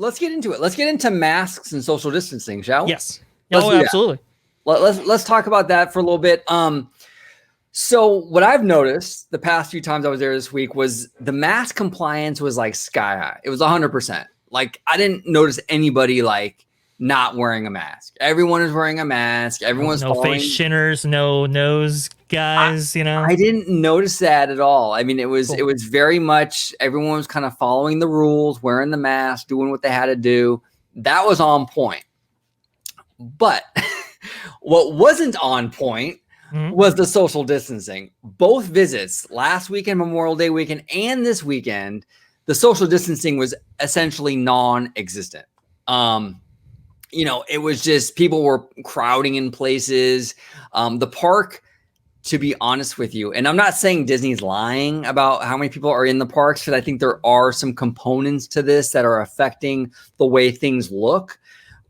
let's get into it. Let's get into masks and social distancing, shall we? Yes. Absolutely. Let's talk about that for a little bit. So what I've noticed the past few times I was there this week was the mask compliance was like sky high. It was 100%. Like I didn't notice anybody like not wearing a mask. Everyone is wearing a mask. Everyone's no following. Face shinners, no nose guys. I didn't notice that at all. I mean, it was very much everyone was kind of following the rules, wearing the mask, doing what they had to do. That was on point. But what wasn't on point was the social distancing. Both visits, last weekend, Memorial Day weekend, and this weekend, the social distancing was essentially non-existent. It was just people were crowding in places. The park, to be honest with you, and I'm not saying Disney's lying about how many people are in the parks, because I think there are some components to this that are affecting the way things look.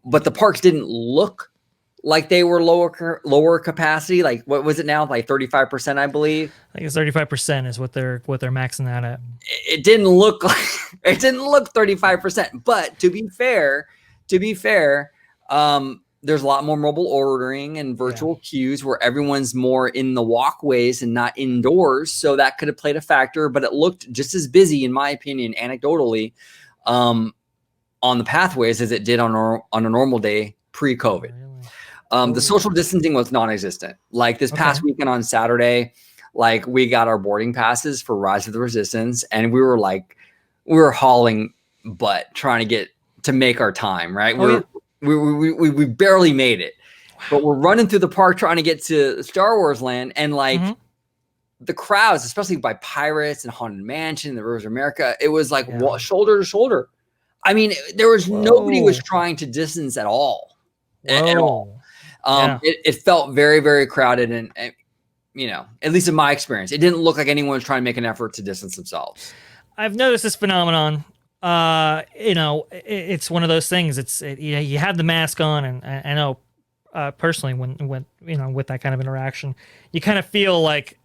But the parks didn't look like they were lower capacity. Like what was it now? Like 35%, I believe. I think it's 35% is what they're maxing that at. It didn't look like 35%. But to be fair, there's a lot more mobile ordering and virtual queues where everyone's more in the walkways and not indoors. So that could have played a factor, but it looked just as busy, in my opinion, anecdotally, on the pathways as it did on a normal day pre-COVID. The social distancing was non-existent. Like this past weekend on Saturday, like we got our boarding passes for Rise of the Resistance, and we were hauling butt trying to make our time, right? We barely made it. But we're running through the park trying to get to Star Wars Land, and like the crowds, especially by Pirates and Haunted Mansion, the Rivers of America, it was like shoulder to shoulder. I mean, there was nobody was trying to distance at all. At all. It felt very, very crowded, and at least in my experience, it didn't look like anyone was trying to make an effort to distance themselves. I've noticed this phenomenon. It's one of those things. You have the mask on, and I know personally when with that kind of interaction, you kind of feel like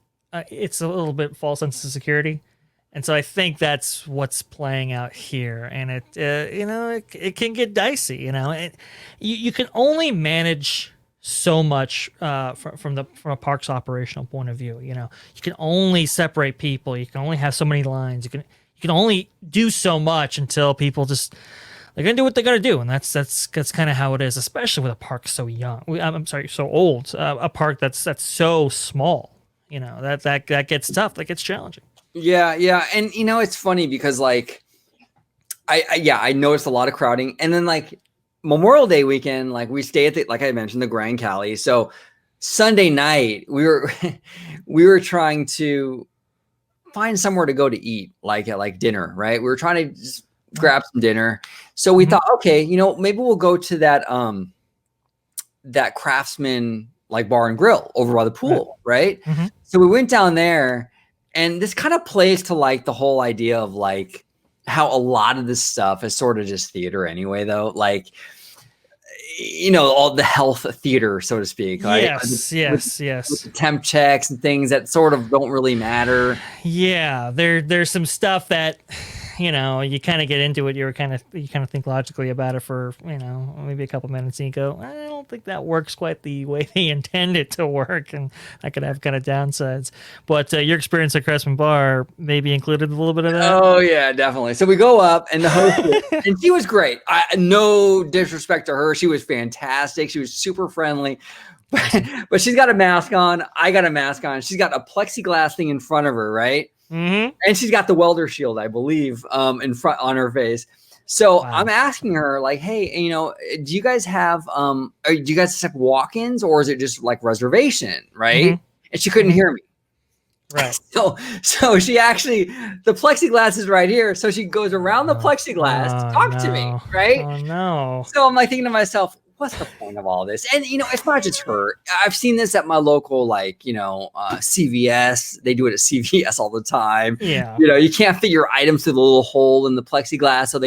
it's a little bit false sense of security. And so I think that's what's playing out here, and it can get dicey. You can only manage so much from a park's operational point of view. You can only separate people. You can only have so many lines. You can only do so much until people they're gonna do what they're gonna do, and that's kind of how it is, especially with a park so young. So old. A park that's so small. That gets tough. That gets challenging. Yeah. And it's funny because like I noticed a lot of crowding, and then like Memorial Day weekend, like we stay at like I mentioned, the Grand Cali. So Sunday night we were trying to find somewhere to go to eat, like at like dinner, right? We were trying to just grab some dinner. So we thought, okay, maybe we'll go to that Craftsman like bar and grill over by the pool, right? So we went down there. And this kind of plays to like the whole idea of like how a lot of this stuff is sort of just theater anyway, though. Like, all the health theater, so to speak. Right? Yes. With the temp checks and things that sort of don't really matter. Yeah, there's some stuff that you kind of get into it. You kind of think logically about it for maybe a couple minutes, and you go, I don't think that works quite the way they intend it to work, and that could have kind of downsides. But your experience at Craftsman Bar maybe included a little bit of that. Oh yeah, definitely. So we go up, and the host, and she was great. No disrespect to her, she was fantastic. She was super friendly. But she's got a mask on. I got a mask on. She's got a plexiglass thing in front of her, right? And she's got the welder shield, I believe, in front on her face. So I'm asking her, like, hey, do you guys have do you guys accept walk-ins, or is it just like reservation, right? And she couldn't hear me. Right. So she actually, the plexiglass is right here. So she goes around the plexiglass to talk to me, right? Oh no. So I'm like thinking to myself, what's the point of all this? And it's not just her. I've seen this at my local, like, CVS. They do it at CVS all the time. Yeah. You can't fit your items through the little hole in the plexiglass, so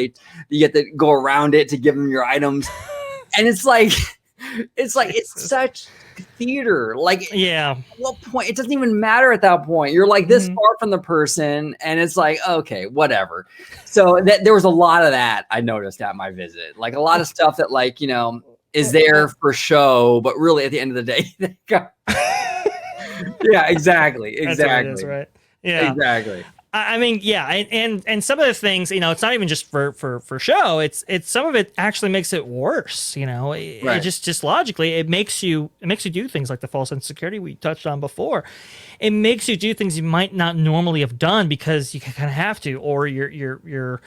you get to go around it to give them your items. And it's like, It's like it's such theater. Like, yeah. at what point? It doesn't even matter at that point. You're like this far from the person, and it's like, okay, whatever. So there was a lot of that I noticed at my visit. Like a lot of stuff that, like, you know, is there for show, but really at the end of the day, they got. Yeah, exactly. That's what it is, right? Yeah, exactly. I mean, yeah, and some of the things, you know, it's not even just for show. It's some of it actually makes it worse. You know, it just logically, it makes you do things like the false sense of security we touched on before. It makes you do things you might not normally have done because you kind of have to, or you're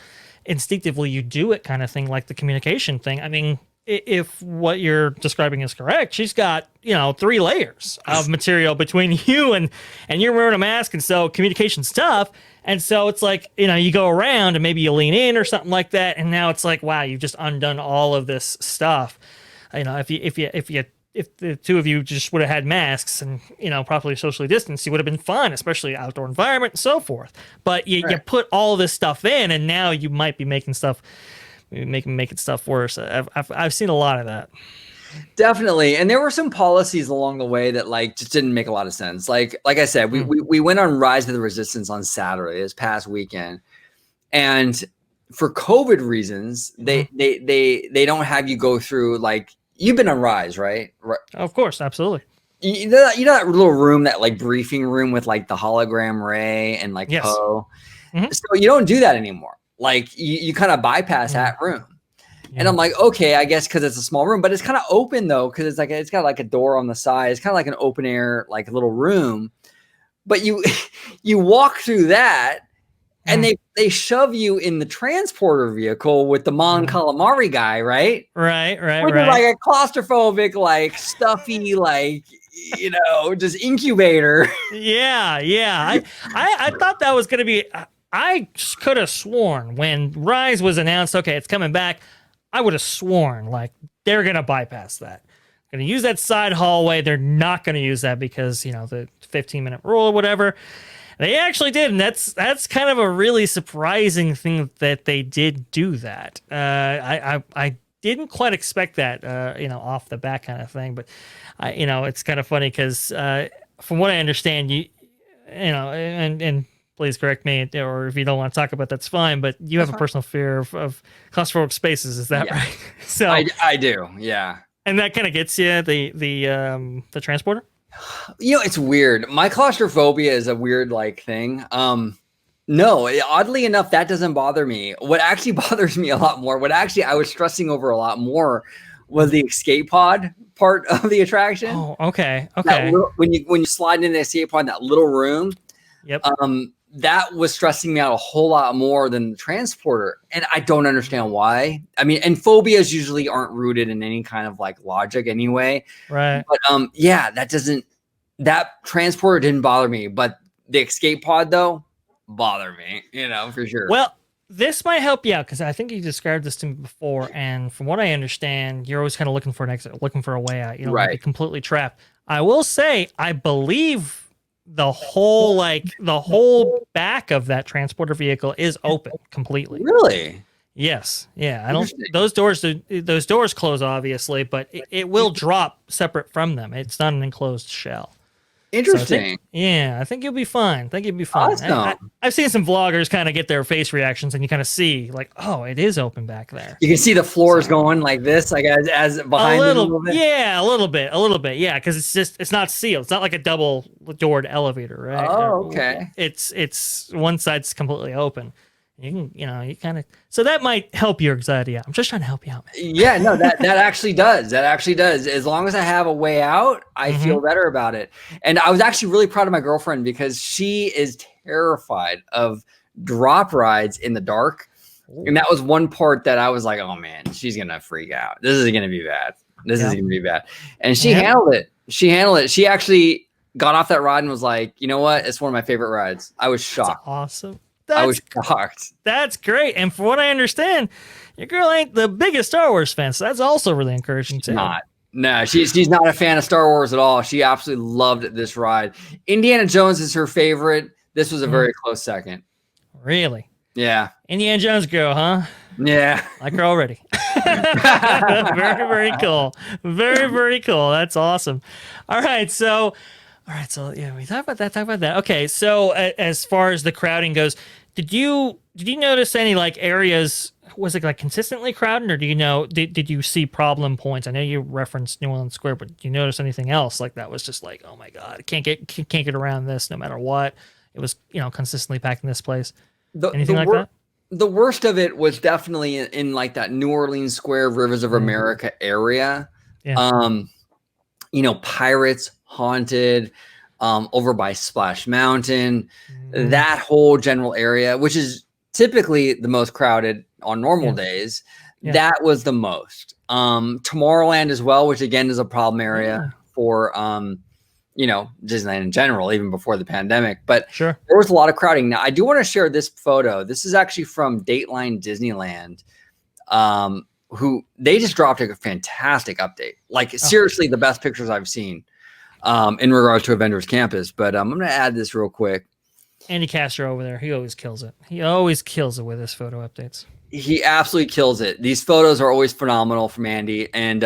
instinctively you do it kind of thing, like the communication thing. I mean, if what you're describing is correct, she's got, you know, 3 layers of material between you and you're wearing a mask, and so communication's tough. And so it's like, you know, you go around and maybe you lean in or something like that, and now it's like, wow, you've just undone all of this stuff. You know, if the two of you just would have had masks and, you know, properly socially distanced, you would have been fine, especially outdoor environment and so forth. But you put all this stuff in, and now you might be making stuff worse. I've seen a lot of that. Definitely. And there were some policies along the way that like just didn't make a lot of sense. Like I said, we went on Rise of the Resistance on Saturday, this past weekend. And for COVID reasons, they don't have you go through, like, you've been on Rise, right? Of course, absolutely. You know that little room, that like briefing room with like the hologram Ray and like Poe. So you don't do that anymore. Like you kind of bypass that room. And I'm like, okay, I guess because it's a small room, but it's kind of open though, because it's got like a door on the side. It's kind of like an open air, like little room. But you walk through that, and they shove you in the transporter vehicle with the Mon Calamari guy, right? Right. Which is like a claustrophobic, like stuffy, like, you know, just incubator. Yeah. I thought that was gonna be. I could have sworn when Rise was announced, okay, it's coming back, I would have sworn like they're going to bypass that. Going to use that side hallway. They're not going to use that because, you know, the 15-minute rule or whatever. They actually did, and that's kind of a really surprising thing that they did do that. I didn't quite expect that, you know, off the bat kind of thing. But, you know, it's kind of funny because from what I understand, you know, and please correct me, or if you don't want to talk about that's fine, but you have a personal fear of claustrophobic spaces, is that right? So I do, yeah. And that kind of gets you the transporter? You know, it's weird. My claustrophobia is a weird like thing. No, oddly enough, that doesn't bother me. What actually bothers me a lot more, what actually I was stressing over a lot more, was the escape pod part of the attraction. Oh, okay. When you slide into the escape pod in that little room, that was stressing me out a whole lot more than the transporter. And I don't understand why. I mean, and phobias usually aren't rooted in any kind of like logic anyway. Right. But yeah, that transporter didn't bother me, but the escape pod though bothered me, you know, for sure. Well, this might help you out because I think you described this to me before. And from what I understand, you're always kind of looking for an exit, looking for a way out. You don't want to be completely trapped. I will say, I believe the whole back of that transporter vehicle is open completely. Really? Yes. Yeah. I don't. Those doors close obviously, but it will drop separate from them. It's not an enclosed shell. Interesting. So I think you'll be fine. Awesome. I've seen some vloggers kind of get their face reactions, and you kind of see like, oh, it is open back there. You can see the floors going like this, like as behind a little bit. Yeah, a little bit. Yeah, because it's not sealed. It's not like a double doored elevator, right? Oh, okay. It's one side's completely open. You kind of, so that might help your anxiety out. I'm just trying to help you out, man. Yeah, no, that actually does. That actually does. As long as I have a way out, I feel better about it. And I was actually really proud of my girlfriend because she is terrified of drop rides in the dark. Ooh. And that was one part that I was like, oh man, she's going to freak out. This is going to be bad. Is going to be bad. And she handled it. She actually got off that ride and was like, you know what? It's one of my favorite rides. I was shocked. That's awesome. I was shocked. That's great. And from what I understand, your girl ain't the biggest Star Wars fan, so that's also really encouraging too. No, she's not a fan of Star Wars at all. She absolutely loved this ride. Indiana Jones is her favorite. This was a very close second. Really? Yeah. Indiana Jones girl, huh? Yeah. Like her already. Very, very cool. Very, very cool. That's awesome. All right, so yeah, we talk about that. Talk about that. Okay, so as far as the crowding goes, did you notice any like areas? Was it like consistently crowded, or do you know? Did you see problem points? I know you referenced New Orleans Square, but did you notice anything else like that was just like, oh my god, can't get around this no matter what? It was consistently packed in this place. The Anything the like wor- that? the worst of it was definitely in like that New Orleans Square, Rivers of Mm, America area. yeah. Um, Pirates, Haunted, over by Splash Mountain, Mhm. that whole general area, which is typically the most crowded on normal Yeah. days, Yeah. that was the most. Tomorrowland as well, which again is a problem area Yeah. for Disneyland in general, even before the pandemic. But Sure. there was a lot of crowding. Now, I do want to share this photo. This is actually from Dateline Disneyland. Who they just dropped a fantastic update. Like seriously, the best pictures I've seen in regards to Avengers Campus. But I'm going to add this real quick. Andy Castro over there, he always kills it. He always kills it with his photo updates. He absolutely kills it. These photos are always phenomenal from Andy, and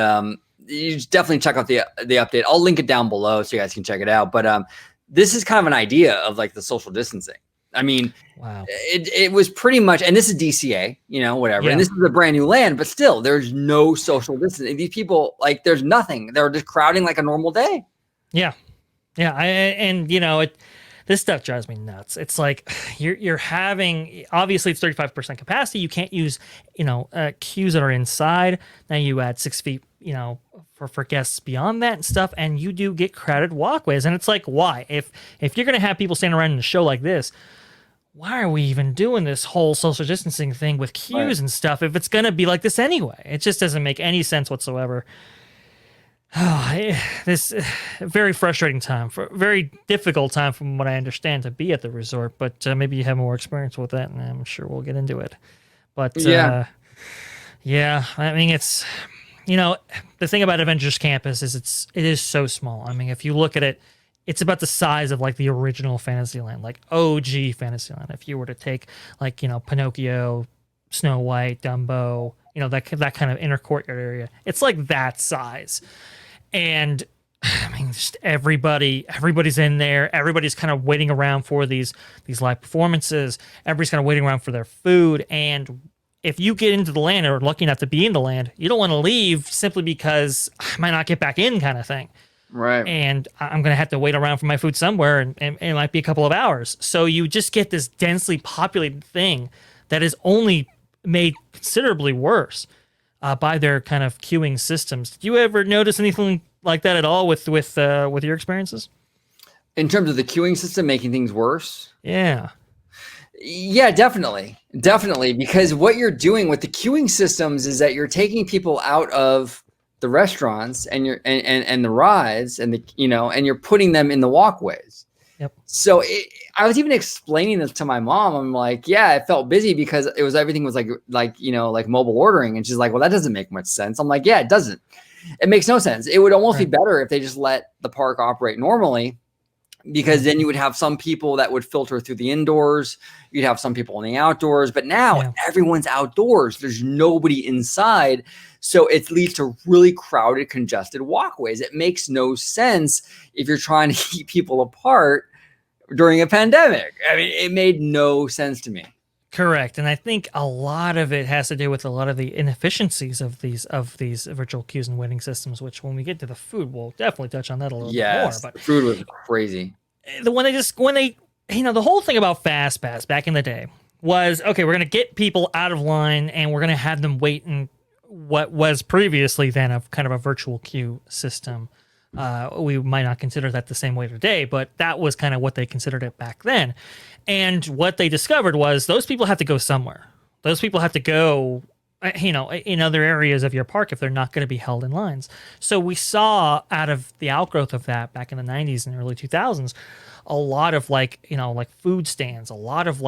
you definitely check out the update. I'll link it down below so you guys can check it out. But this is kind of an idea of like the social distancing. I mean, wow, it was pretty much, and this is DCA, whatever. Yeah. And this is a brand new land, but still, there's no social distancing. These people, like, there's nothing. They're just crowding like a normal day. Yeah. This stuff drives me nuts. It's like you're having, obviously it's 35% capacity. You can't use queues that are inside. Now you add 6 feet for guests beyond that and stuff, and you do get crowded walkways. And it's like, why? If you're gonna have people standing around in a show like this, why are we even doing this whole social distancing thing with queues and stuff if it's gonna be like this anyway? It just doesn't make any sense whatsoever. This very frustrating time, very difficult time from what I understand to be at the resort, but maybe you have more experience with that, and I'm sure we'll get into it. But yeah, I mean, it's the thing about Avengers Campus is it is so small. I mean, if you look at it, it's about the size of like the original Fantasyland, like OG Fantasyland. If you were to take like Pinocchio, Snow White, Dumbo, that kind of inner courtyard area, it's like that size. And I mean, just everybody's in there. Everybody's kind of waiting around for these live performances. Everybody's kind of waiting around for their food. And if you get into the land or are lucky enough to be in the land, you don't want to leave simply because I might not get back in, kind of thing. Right. And I'm going to have to wait around for my food somewhere, and it might be a couple of hours. So you just get this densely populated thing that is only made considerably worse by their kind of queuing systems. Did you ever notice anything like that at all with your experiences? In terms of the queuing system making things worse? Yeah. Yeah, definitely. Definitely. Because what you're doing with the queuing systems is that you're taking people out of the restaurants and you're and the rides and and you're putting them in the walkways. Yep. So I was even explaining this to my mom. I'm like, yeah, it felt busy because everything was like mobile ordering. And she's like, well, that doesn't make much sense. I'm like, yeah, it doesn't. It makes no sense. It would almost be better if they just let the park operate normally, because then you would have some people that would filter through the indoors. You'd have some people in the outdoors, but now everyone's outdoors. There's nobody inside. So it leads to really crowded, congested walkways. It makes no sense if you're trying to keep people apart during a pandemic. I mean, it made no sense to me. Correct. And I think a lot of it has to do with a lot of the inefficiencies of these virtual queues and waiting systems, which when we get to the food, we'll definitely touch on that a little bit more. But food was crazy. The whole thing about FastPass back in the day was, okay, we're going to get people out of line and we're going to have them wait in what was previously then a kind of a virtual queue system. We might not consider that the same way today, but that was kind of what they considered it back then. And what they discovered was those people have to go somewhere. Those people have to go, in other areas of your park if they're not going to be held in lines. So we saw out of the outgrowth of that back in the 90s and early 2000s, a lot of like food stands, a lot of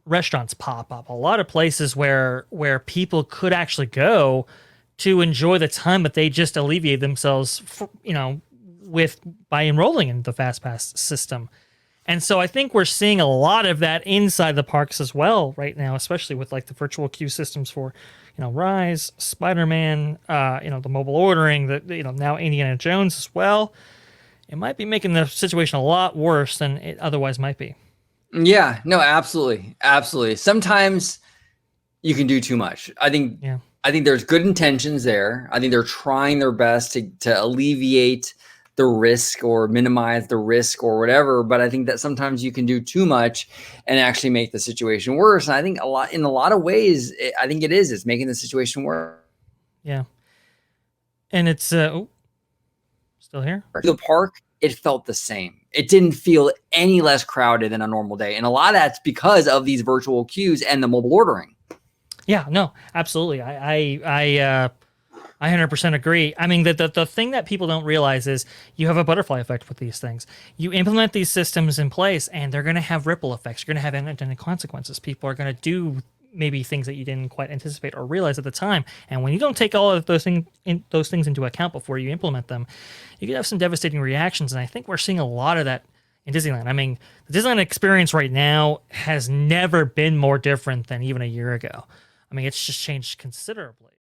restaurants pop up, a lot of places where people could actually go to enjoy the time that they just alleviate themselves, by enrolling in the FastPass system. And so I think we're seeing a lot of that inside the parks as well right now, especially with like the virtual queue systems for, Rise, Spider-Man, the mobile ordering, now Indiana Jones as well. It might be making the situation a lot worse than it otherwise might be. Yeah, no, absolutely. Absolutely. Sometimes you can do too much. I think there's good intentions there. I think they're trying their best to alleviate the risk or minimize the risk or whatever. But I think that sometimes you can do too much and actually make the situation worse. And I think in a lot of ways, I think it's making the situation worse. Yeah. And it's, still here? The park, it felt the same. It didn't feel any less crowded than a normal day. And a lot of that's because of these virtual queues and the mobile ordering. Yeah, no, absolutely. I 100% agree. I mean, the thing that people don't realize is you have a butterfly effect with these things. You implement these systems in place, and they're going to have ripple effects. You're going to have unintended consequences. People are going to do maybe things that you didn't quite anticipate or realize at the time. And when you don't take all of those things into account before you implement them, you can have some devastating reactions. And I think we're seeing a lot of that in Disneyland. I mean, the Disneyland experience right now has never been more different than even a year ago. I mean, it's just changed considerably.